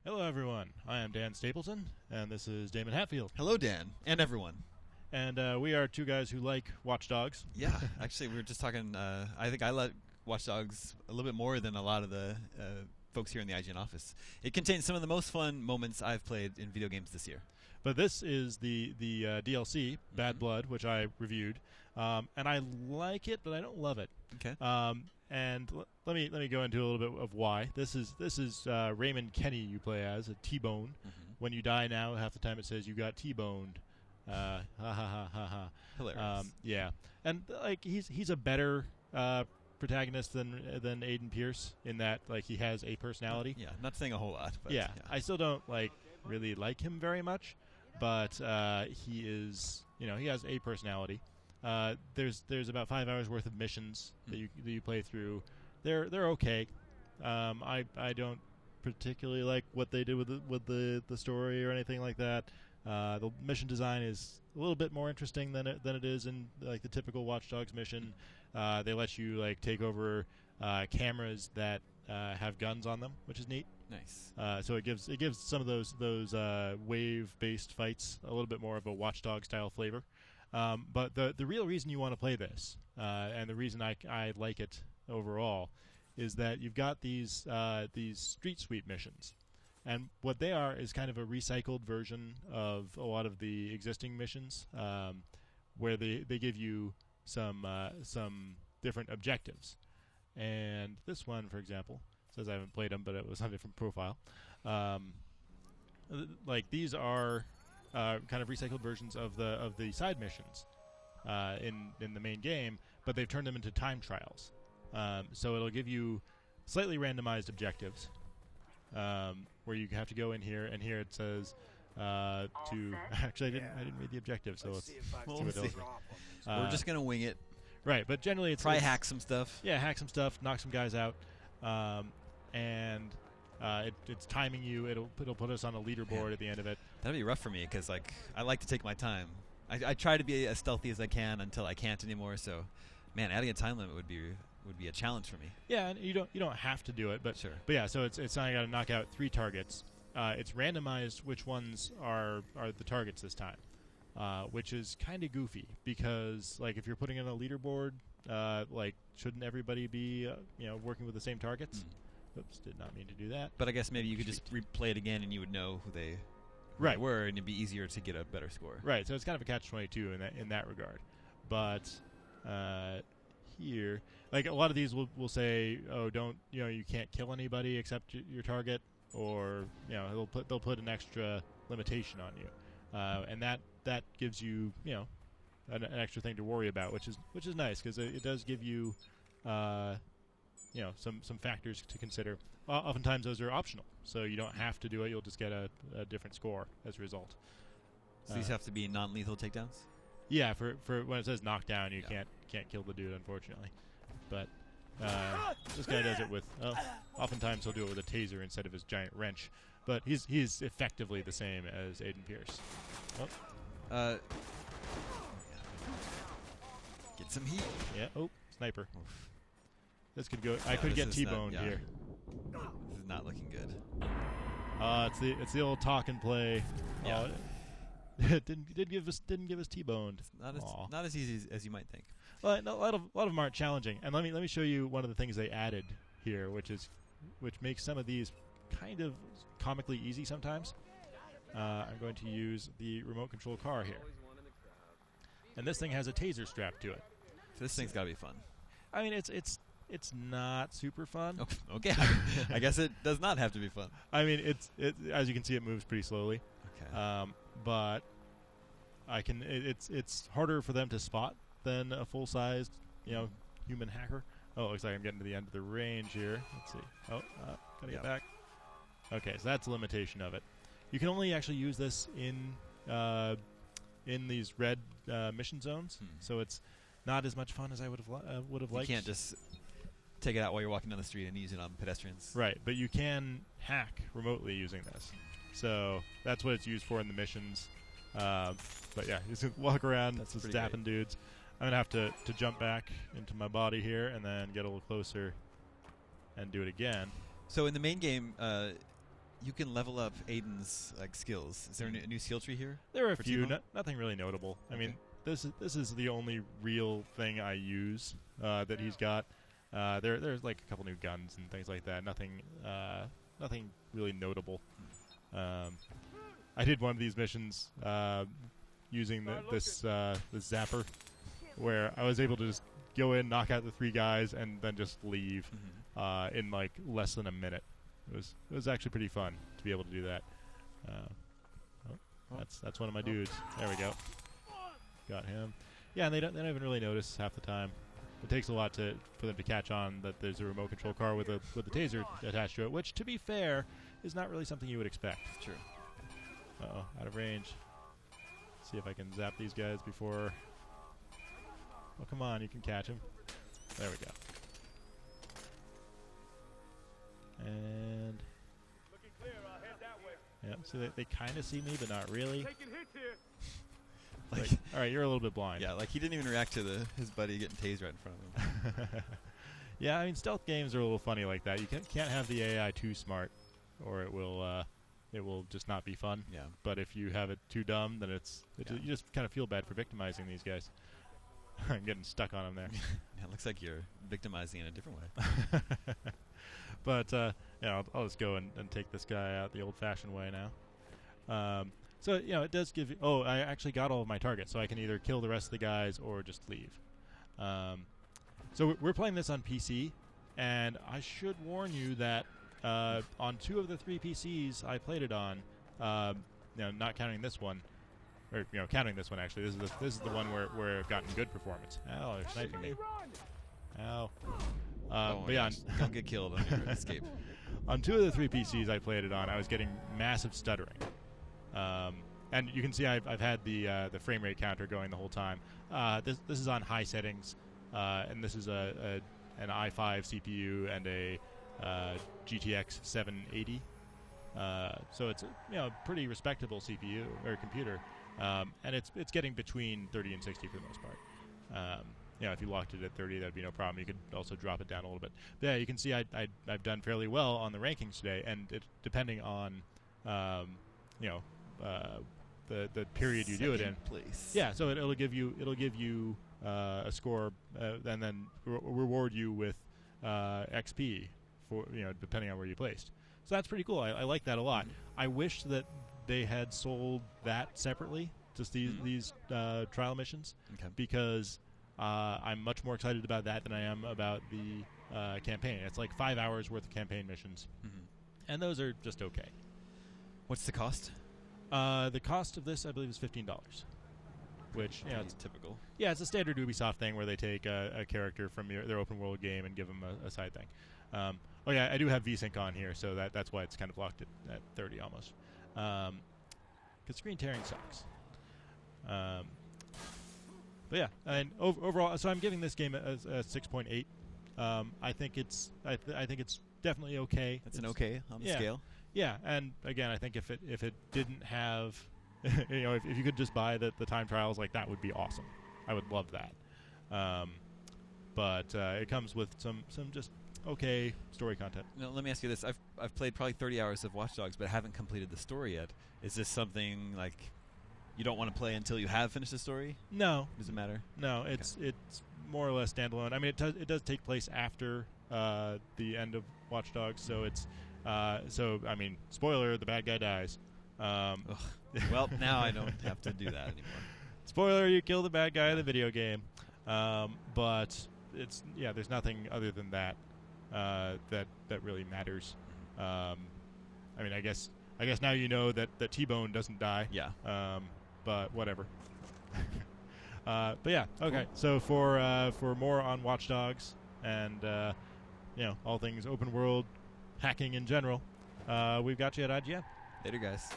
Hello, everyone. I am Dan Stapleton, and this is Damon Hatfield. Hello, Dan, and everyone. And we are two guys who like Watch Dogs. Yeah, actually, we were just talking. I think I like Watch Dogs a little bit more than a lot of the folks here in the IGN office. It contains some of the most fun moments I've played in video games this year. But this is the DLC, Bad Blood, which I reviewed, and I like it, but I don't love it. Okay. And let me go into a little bit of why. This is Raymond Kenny you play as, a T-bone. When you die now, half the time it says you got T-boned. Ha ha ha ha ha. Hilarious. Yeah, and like he's a better protagonist than Aiden Pierce in that like he has a personality. Yeah, not saying a whole lot, but yeah. I still don't really like him very much, but he is he has a personality. There's about 5 hours worth of missions that you play through. They're okay. I don't particularly like what they did with the story or anything like that. The mission design is a little bit more interesting than it is in like the typical Watch Dogs mission. They let you take over cameras that have guns on them, which is neat. Nice. So it gives some of those wave-based fights a little bit more of a Watch Dogs style flavor. But the real reason you want to play this, and the reason I like it overall, is that you've got these street sweep missions. And what they are is kind of a recycled version of a lot of the existing missions, where they give you some different objectives. And this one, for example, says I haven't played them, but it was on a different profile. These are kind of recycled versions of the side missions in the main game, but they've turned them into time trials. So it'll give you slightly randomized objectives. Where you have to go in here, and here it says to... Actually, I didn't read the objective, so let's see what it tells me. We're just going to wing it. Right, but generally it's... Try hack some stuff. Yeah, hack some stuff, knock some guys out, and it's timing you. It'll put us on a leaderboard at the end of it. That'd be rough for me, because I like to take my time. I try to be as stealthy as I can until I can't anymore, so... Man, adding a time limit would be a challenge for me. Yeah, and you don't have to do it, but sure. But yeah, so it's not got to knock out 3 targets. It's randomized which ones are the targets this time, which is kind of goofy because if you're putting in a leaderboard, shouldn't everybody be working with the same targets? Oops, did not mean to do that. But I guess maybe you could just replay it again and you would know who they were, and it'd be easier to get a better score. Right. So it's kind of a catch-22 in that regard, but. Here, a lot of these will say, "Oh, don't you can't kill anybody except your target," or they'll put an extra limitation on you, and that gives you an extra thing to worry about, which is nice because it does give you some factors to consider. Oftentimes those are optional, so you don't have to do it. You'll just get a different score as a result. So these have to be non-lethal takedowns. Yeah, for when it says knockdown, you can't kill the dude, unfortunately. But this guy does it with. Oftentimes he'll do it with a taser instead of his giant wrench. But he's effectively the same as Aiden Pierce. Oh. Get some heat. Yeah. Oh, sniper. Oof. This could go. I could get T-boned here. This is not looking good. It's the old talk and play. Yeah. didn't give us T-boned. Not as easy as you might think. Well, a lot of them aren't challenging. And let me show you one of the things they added here, which makes some of these kind of comically easy sometimes. I'm going to use the remote control car here, and this thing has a taser strapped to it. So this thing's got to be fun. I mean, it's not super fun. Okay, I guess it does not have to be fun. I mean, it as you can see, it moves pretty slowly. Okay. But it's harder for them to spot than a full-sized, human hacker. Oh, it looks like I'm getting to the end of the range here. Let's see. Oh, gotta get back. Okay, so that's the limitation of it. You can only actually use this in these red mission zones, so it's not as much fun as I would have liked. You can't just take it out while you're walking down the street and use it on pedestrians. Right, but you can hack remotely using this. So that's what it's used for in the missions. But yeah, you just walk around, just zapping dudes. I'm gonna have to jump back into my body here and then get a little closer and do it again. So in the main game, you can level up Aiden's skills. Is there a new skill tree here? There are a for few, T-Bone? nothing really notable. I Okay. mean, this is the only real thing I use that he's got. There's like a couple new guns and things like that. Nothing really notable. I did one of these missions using this zapper, where I was able to just go in, knock out the 3 guys, and then just leave in like less than a minute. It was actually pretty fun to be able to do that. That's one of my dudes. There we go. Got him. Yeah, and they don't even really notice half the time. It takes a lot for them to catch on that there's a remote control car with a taser attached to it, which, to be fair, is not really something you would expect. True. Uh-oh, out of range. See if I can zap these guys before... Oh, come on, you can catch him. There we go. And... Looking clear, I'll head that way. Yeah, so they kind of see me, but not really. Taking hits here. Like, all right, you're a little bit blind. yeah, like he didn't even react to his buddy getting tased right in front of him. Yeah, I mean, stealth games are a little funny like that. You can't have the AI too smart, or it will just not be fun. Yeah. But if you have it too dumb, then you just kind of feel bad for victimizing these guys. I'm getting stuck on them there. Yeah, it looks like you're victimizing in a different way. But yeah, I'll just go and take this guy out the old-fashioned way now. So it does give you. Oh, I actually got all of my targets, so I can either kill the rest of the guys or just leave. So we're playing this on PC, and I should warn you that on 2 of the 3 PCs I played it on, not counting this one, or counting this one actually. This is the one where I've gotten good performance. Oh, they're sniping me. Ow. But yeah, don't get killed on your escape. on 2 of the 3 PCs I played it on, I was getting massive stuttering. And you can see I've had the frame rate counter going the whole time. This is on high settings, and this is an i5 CPU and a GTX 780. So it's a pretty respectable CPU or computer, and it's getting between 30 and 60 for the most part. If you locked it at 30, that'd be no problem. You could also drop it down a little bit. But yeah, you can see I've done fairly well on the rankings today, and depending on the period you do it in. Place. Yeah, so it'll give you a score, and then reward you with XP for depending on where you placed. So that's pretty cool. I like that a lot. I wish that they had sold that separately, just these trial missions, because I'm much more excited about that than I am about the campaign. It's like 5 hours worth of campaign missions, and those are just okay. What's the cost? The cost of this, I believe, is $15, which it's typical. Yeah, it's a standard Ubisoft thing where they take a character from their open world game and give them a side thing. Oh yeah, I do have VSync on here, so that's why it's kind of locked at 30 almost. Because screen tearing sucks. But yeah, and overall, so I'm giving this game a 6.8. I think it's definitely okay. It's an okay on the scale. Yeah, and again, I think if it didn't have, if you could just buy the time trials, like that would be awesome. I would love that. But it comes with some just okay story content. Now, let me ask you this: I've played probably 30 hours of Watch Dogs, but haven't completed the story yet. Is this something like you don't want to play until you have finished the story? No, does it matter? No, it's more or less standalone. I mean, it does take place after the end of Watch Dogs, so it's. So, I mean, spoiler, the bad guy dies. Well, now I don't have to do that anymore. Spoiler, you kill the bad guy in the video game. But there's nothing other than that that really matters. I mean, I guess now you know that T-Bone doesn't die. Yeah. But whatever. But yeah, okay. Cool. So for more on Watch Dogs and all things open world, hacking in general, we've got you at IGN. Later, guys.